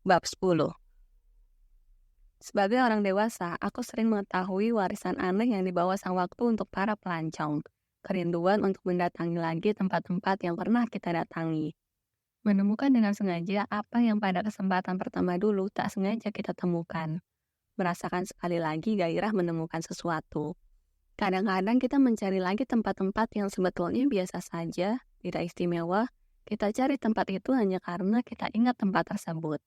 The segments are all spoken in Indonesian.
Bab 10. Sebagai orang dewasa, aku sering mengetahui warisan aneh yang dibawa sang waktu untuk para pelancong. Kerinduan untuk mendatangi lagi tempat-tempat yang pernah kita datangi. Menemukan dengan sengaja apa yang pada kesempatan pertama dulu tak sengaja kita temukan. Merasakan sekali lagi gairah menemukan sesuatu. Kadang-kadang kita mencari lagi tempat-tempat yang sebetulnya biasa saja, tidak istimewa. Kita cari tempat itu hanya karena kita ingat tempat tersebut.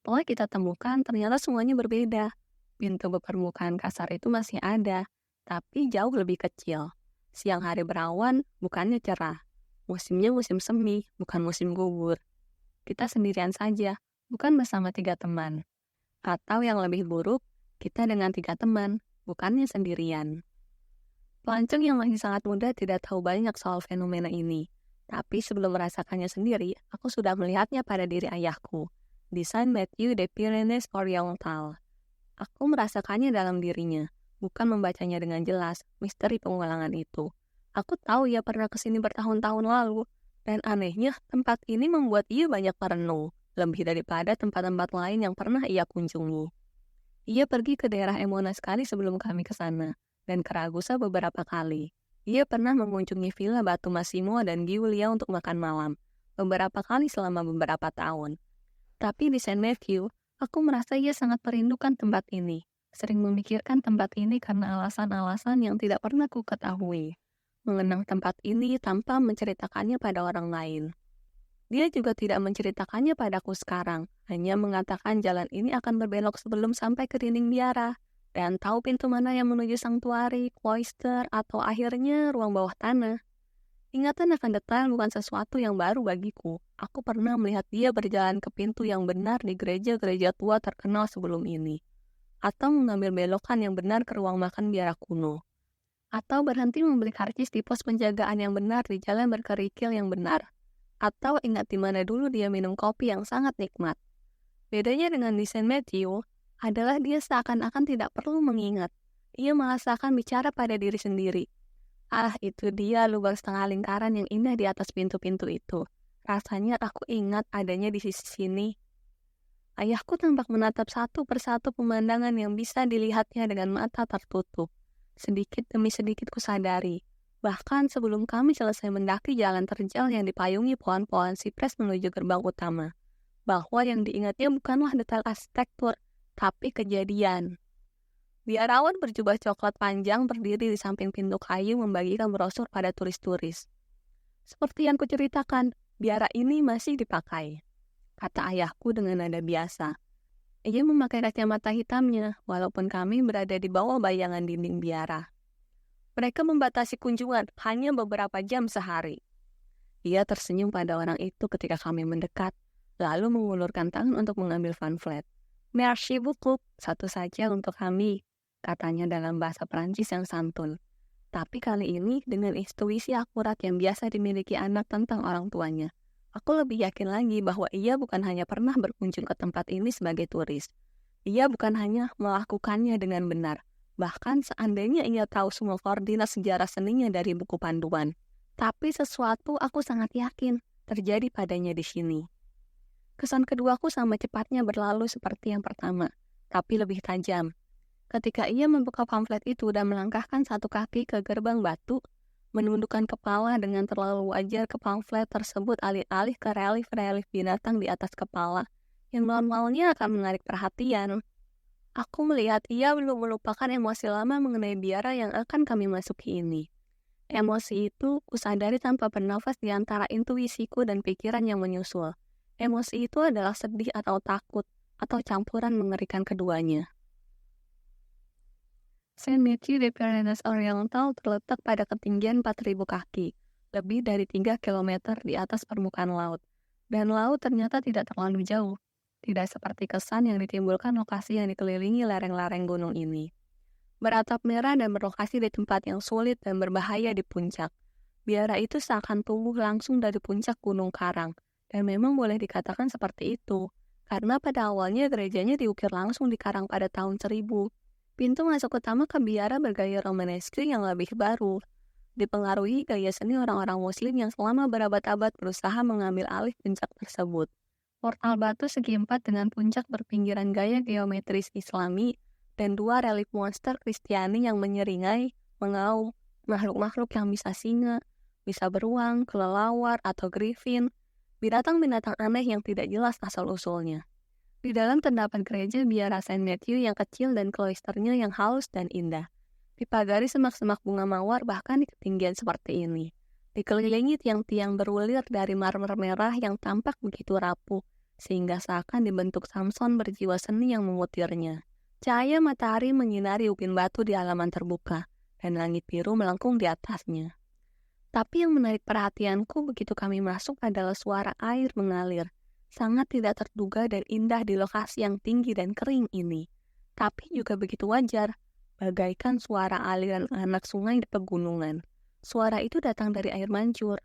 Setelah kita temukan, ternyata semuanya berbeda. Pintu berpermukaan kasar itu masih ada, tapi jauh lebih kecil. Siang hari berawan, bukannya cerah. Musimnya musim semi, bukan musim gugur. Kita sendirian saja, bukan bersama 3 teman. Atau yang lebih buruk, kita dengan 3 teman, bukannya sendirian. Pelancong yang masih sangat muda tidak tahu banyak soal fenomena ini. Tapi sebelum merasakannya sendiri, aku sudah melihatnya pada diri ayahku. Di Saint Matthew de Pyrénées Oriental. Aku merasakannya dalam dirinya, bukan membacanya dengan jelas, misteri pengulangan itu. Aku tahu ia pernah kesini bertahun-tahun lalu, dan anehnya tempat ini membuat ia banyak merenung, lebih daripada tempat-tempat lain yang pernah ia kunjungi. Ia pergi ke daerah Emona sekali sebelum kami ke sana, dan ke Ragusa beberapa kali. Ia pernah mengunjungi Villa Batu Massimo dan Giulia untuk makan malam, beberapa kali selama beberapa tahun. Tapi di Saint Matthew, aku merasa ia sangat merindukan tempat ini. Sering memikirkan tempat ini karena alasan-alasan yang tidak pernah ku ketahui. Mengenang tempat ini tanpa menceritakannya pada orang lain. Dia juga tidak menceritakannya padaku sekarang, hanya mengatakan jalan ini akan berbelok sebelum sampai ke dinding biara, dan tahu pintu mana yang menuju sanktuari, cloister, atau akhirnya ruang bawah tanah. Ingatan akan detail bukan sesuatu yang baru bagiku. Aku pernah melihat dia berjalan ke pintu yang benar di gereja-gereja tua terkenal sebelum ini. Atau mengambil belokan yang benar ke ruang makan biara kuno. Atau berhenti membeli karcis di pos penjagaan yang benar di jalan berkerikil yang benar. Atau ingat di mana dulu dia minum kopi yang sangat nikmat. Bedanya dengan di Saint Matthew adalah dia seakan-akan tidak perlu mengingat. Ia malah seakan bicara pada diri sendiri. Ah, itu dia lubang setengah lingkaran yang indah di atas pintu-pintu itu. Rasanya aku ingat adanya di sisi sini. Ayahku tampak menatap satu persatu pemandangan yang bisa dilihatnya dengan mata tertutup. Sedikit demi sedikit kusadari. Bahkan sebelum kami selesai mendaki jalan terjal yang dipayungi pohon-pohon sipres menuju gerbang utama. Bahwa yang diingatnya bukanlah detail arsitektur, tapi kejadian. Biarawan berjubah coklat panjang berdiri di samping pintu kayu membagikan brosur pada turis-turis. Seperti yang kuceritakan, biara ini masih dipakai, kata ayahku dengan nada biasa. Ia memakai kacamata hitamnya, walaupun kami berada di bawah bayangan dinding biara. Mereka membatasi kunjungan hanya beberapa jam sehari. Ia tersenyum pada orang itu ketika kami mendekat, lalu mengulurkan tangan untuk mengambil pamflet. Merci beaucoup, satu saja untuk kami, katanya dalam bahasa Perancis yang santun. Tapi kali ini dengan intuisi akurat yang biasa dimiliki anak tentang orang tuanya. Aku lebih yakin lagi bahwa ia bukan hanya pernah berkunjung ke tempat ini sebagai turis. Ia bukan hanya melakukannya dengan benar. Bahkan seandainya ia tahu semua koordinat sejarah seninya dari buku panduan. Tapi sesuatu aku sangat yakin terjadi padanya di sini. Kesan keduaku sama cepatnya berlalu seperti yang pertama, tapi lebih tajam. Ketika ia membuka pamflet itu dan melangkahkan satu kaki ke gerbang batu, menundukkan kepala dengan terlalu wajar ke pamflet tersebut alih-alih ke relief-relief binatang di atas kepala, yang normalnya akan menarik perhatian. Aku melihat ia belum melupakan emosi lama mengenai biara yang akan kami masuki ini. Emosi itu kusadari tanpa bernafas di antara intuisiku dan pikiran yang menyusul. Emosi itu adalah sedih atau takut, atau campuran mengerikan keduanya. Saint Matthew de Pyrénées Oriental terletak pada ketinggian 4.000 kaki, lebih dari 3 km di atas permukaan laut. Dan laut ternyata tidak terlalu jauh, tidak seperti kesan yang ditimbulkan lokasi yang dikelilingi lereng-lereng gunung ini. Beratap merah dan berlokasi di tempat yang sulit dan berbahaya di puncak. Biara itu seakan tumbuh langsung dari puncak Gunung Karang, dan memang boleh dikatakan seperti itu, karena pada awalnya gerejanya diukir langsung di karang pada tahun 1000. Pintu masuk utama ke biara bergaya Romanesque yang lebih baru, dipengaruhi gaya seni orang-orang muslim yang selama berabad-abad berusaha mengambil alih puncak tersebut. Portal batu segi empat dengan puncak berpinggiran gaya geometris Islami dan dua relief monster Kristiani yang menyeringai, mengaum, makhluk-makhluk yang bisa singa, bisa beruang, kelelawar, atau griffin, binatang-binatang aneh yang tidak jelas asal-usulnya. Di dalam terdapat gereja biara Saint Matthew yang kecil dan kloisternya yang halus dan indah. Dipagari semak-semak bunga mawar bahkan di ketinggian seperti ini. Dikelilingi tiang-tiang berulir dari marmer merah yang tampak begitu rapuh, sehingga seakan dibentuk Samson berjiwa seni yang memutirnya. Cahaya matahari menyinari ubin batu di halaman terbuka, dan langit biru melengkung di atasnya. Tapi yang menarik perhatianku begitu kami masuk adalah suara air mengalir, sangat tidak terduga dan indah di lokasi yang tinggi dan kering ini. Tapi juga begitu wajar, bagaikan suara aliran anak sungai di pegunungan. Suara itu datang dari air mancur.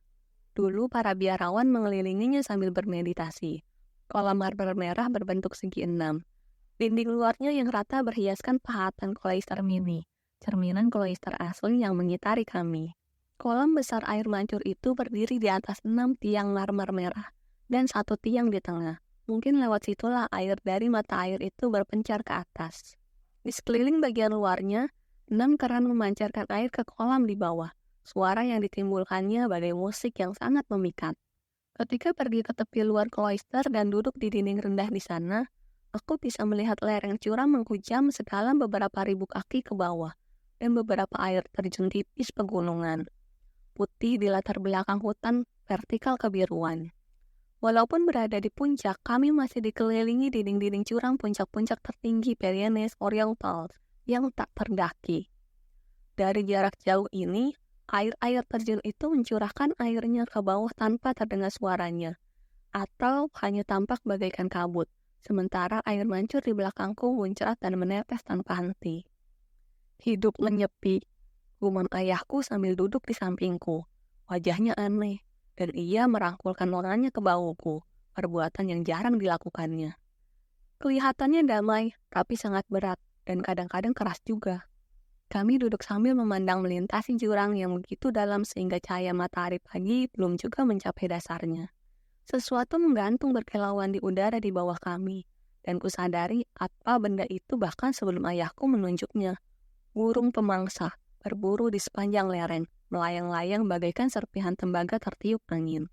Dulu para biarawan mengelilinginya sambil bermeditasi. Kolam marmer merah berbentuk segi enam. Dinding luarnya yang rata berhiaskan pahatan kloister mini, cerminan kloister asli yang mengitari kami. Kolam besar air mancur itu berdiri di atas 6 tiang marmer merah dan 1 tiang di tengah. Mungkin lewat situlah air dari mata air itu berpencar ke atas. Di sekeliling bagian luarnya, 6 keran memancarkan air ke kolam di bawah. Suara yang ditimbulkannya bagai musik yang sangat memikat. Ketika pergi ke tepi luar kloister dan duduk di dinding rendah di sana, aku bisa melihat lereng curam menghujam sedalam beberapa ribu kaki ke bawah dan beberapa air terjun tipis pegunungan. Putih di latar belakang hutan vertikal kebiruan. Walaupun berada di puncak, kami masih dikelilingi dinding-dinding curam puncak-puncak tertinggi Pyrenees Orientals yang tak terdaki. Dari jarak jauh ini, air-air terjun itu mencurahkan airnya ke bawah tanpa terdengar suaranya, atau hanya tampak bagaikan kabut, sementara air mancur di belakangku muncrat dan menetes tanpa henti. Hidup menyepi, gumam ayahku sambil duduk di sampingku. Wajahnya aneh, dan ia merangkulkan lengannya ke bahuku, perbuatan yang jarang dilakukannya. Kelihatannya damai, tapi sangat berat, dan kadang-kadang keras juga. Kami duduk sambil memandang melintasi jurang yang begitu dalam sehingga cahaya matahari pagi belum juga mencapai dasarnya. Sesuatu menggantung berkilauan di udara di bawah kami, dan kusadari apa benda itu bahkan sebelum ayahku menunjuknya. Burung pemangsa berburu di sepanjang lereng, melayang-layang bagaikan serpihan tembaga tertiup angin.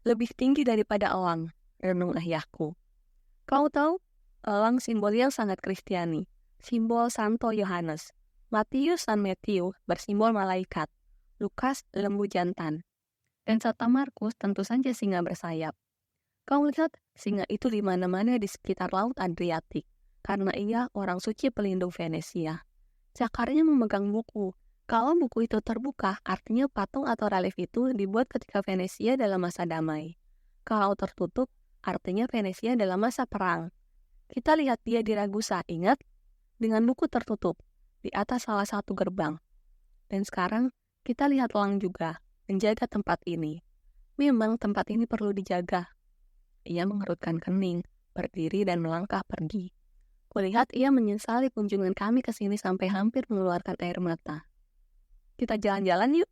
Lebih tinggi daripada elang, renung ayahku. Kau tahu, elang simbol yang sangat Kristiani. Simbol Santo Yohanes. Matius San Matthew bersimbol malaikat. Lukas lembu jantan. Dan Santa Markus tentu saja singa bersayap. Kau lihat, singa itu di mana-mana di sekitar Laut Adriatik, karena ia orang suci pelindung Venesia. Cakarnya memegang buku. Kalau buku itu terbuka, artinya patung atau relief itu dibuat ketika Venesia dalam masa damai. Kalau tertutup, artinya Venesia dalam masa perang. Kita lihat dia di Ragusa, ingat? Dengan buku tertutup, di atas salah satu gerbang. Dan sekarang, kita lihat elang juga, menjaga tempat ini. Memang tempat ini perlu dijaga. Ia mengerutkan kening, berdiri dan melangkah pergi. Kulihat ia menyesali kunjungan kami ke sini sampai hampir mengeluarkan air mata. Kita jalan-jalan yuk.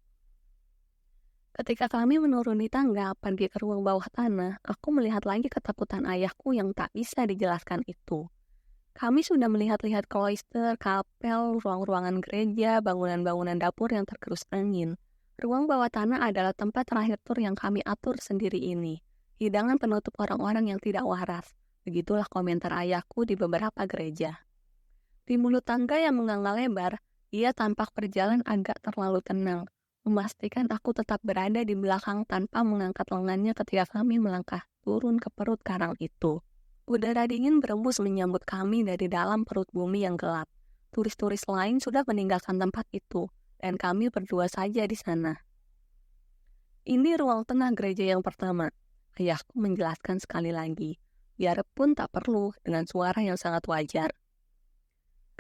Ketika kami menuruni tangga pergi ke ruang bawah tanah, aku melihat lagi ketakutan ayahku yang tak bisa dijelaskan itu. Kami sudah melihat-lihat kloister, kapel, ruang-ruangan gereja, bangunan-bangunan dapur yang tergerus angin. Ruang bawah tanah adalah tempat terakhir tur yang kami atur sendiri ini. Hidangan penutup orang-orang yang tidak waras. Begitulah komentar ayahku di beberapa gereja. Di mulut tangga yang menganga lebar, ia tampak berjalan agak terlalu tenang, memastikan aku tetap berada di belakang tanpa mengangkat lengannya ketika kami melangkah turun ke perut karang itu. Udara dingin berembus menyambut kami dari dalam perut bumi yang gelap. Turis-turis lain sudah meninggalkan tempat itu, dan kami berdua saja di sana. Ini ruang tengah gereja yang pertama, ayahku menjelaskan sekali lagi, biarpun tak perlu dengan suara yang sangat wajar.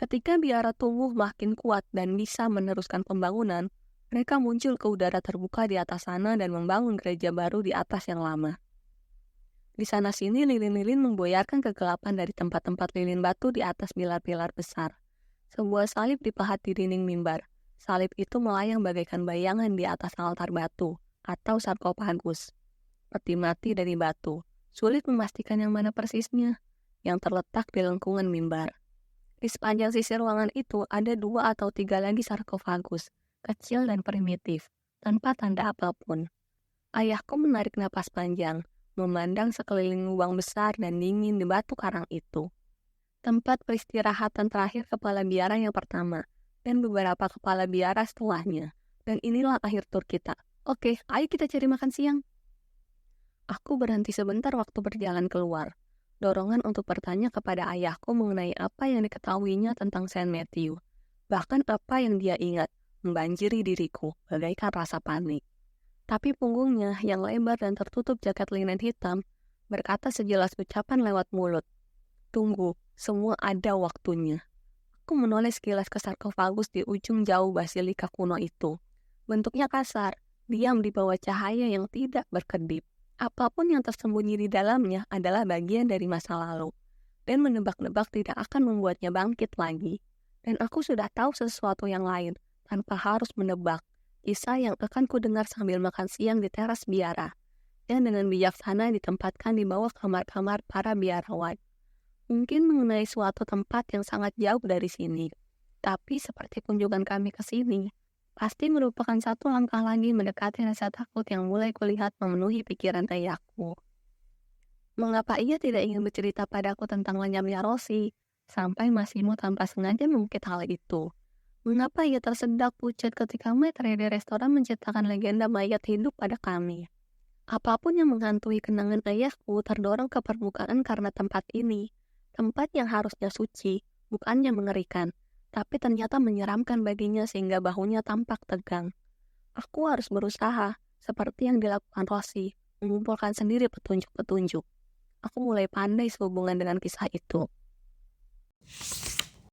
Ketika biara tumbuh makin kuat dan bisa meneruskan pembangunan, mereka muncul ke udara terbuka di atas sana dan membangun gereja baru di atas yang lama. Di sana-sini lilin-lilin memboyarkan kegelapan dari tempat-tempat lilin batu di atas pilar-pilar besar. Sebuah salib dipahat di dinding mimbar. Salib itu melayang bagaikan bayangan di atas altar batu atau sarkofagus. Peti mati dari batu. Sulit memastikan yang mana persisnya, yang terletak di lengkungan mimbar. Di sepanjang sisi ruangan itu ada 2 atau 3 lagi sarkofagus, kecil dan primitif, tanpa tanda apapun. Ayahku menarik napas panjang, memandang sekeliling lubang besar dan dingin di batu karang itu. Tempat peristirahatan terakhir kepala biara yang pertama, dan beberapa kepala biara setelahnya. Dan inilah akhir tur kita. Oke, ayo kita cari makan siang. Aku berhenti sebentar waktu berjalan keluar. Dorongan untuk bertanya kepada ayahku mengenai apa yang diketahuinya tentang Saint Matthew. Bahkan apa yang dia ingat, membanjiri diriku, bagaikan rasa panik. Tapi punggungnya yang lebar dan tertutup jaket linen hitam, berkata sejelas ucapan lewat mulut. Tunggu, semua ada waktunya. Aku menoleh sekilas ke sarkofagus di ujung jauh basilika kuno itu. Bentuknya kasar, diam di bawah cahaya yang tidak berkedip. Apapun yang tersembunyi di dalamnya adalah bagian dari masa lalu, dan menebak-nebak tidak akan membuatnya bangkit lagi. Dan aku sudah tahu sesuatu yang lain, tanpa harus menebak, kisah yang akan kudengar sambil makan siang di teras biara, dan dengan bijaksana ditempatkan di bawah kamar-kamar para biarawan. Mungkin mengenai suatu tempat yang sangat jauh dari sini, tapi seperti kunjungan kami ke sini, pasti merupakan satu langkah lagi mendekati rasa takut yang mulai kulihat memenuhi pikiran ayahku. Mengapa ia tidak ingin bercerita padaku tentang lenyapnya Rosi, sampai Massimo tanpa sengaja mengungkit hal itu? Mengapa ia tersedak pucat ketika maitre di restoran menceritakan legenda mayat hidup pada kami? Apapun yang menghantui kenangan ayahku terdorong ke permukaan karena tempat ini. Tempat yang harusnya suci, bukannya mengerikan, tapi ternyata menyeramkan baginya sehingga bahunya tampak tegang. Aku harus berusaha, seperti yang dilakukan Rosi, mengumpulkan sendiri petunjuk-petunjuk. Aku mulai pandai sehubungan dengan kisah itu.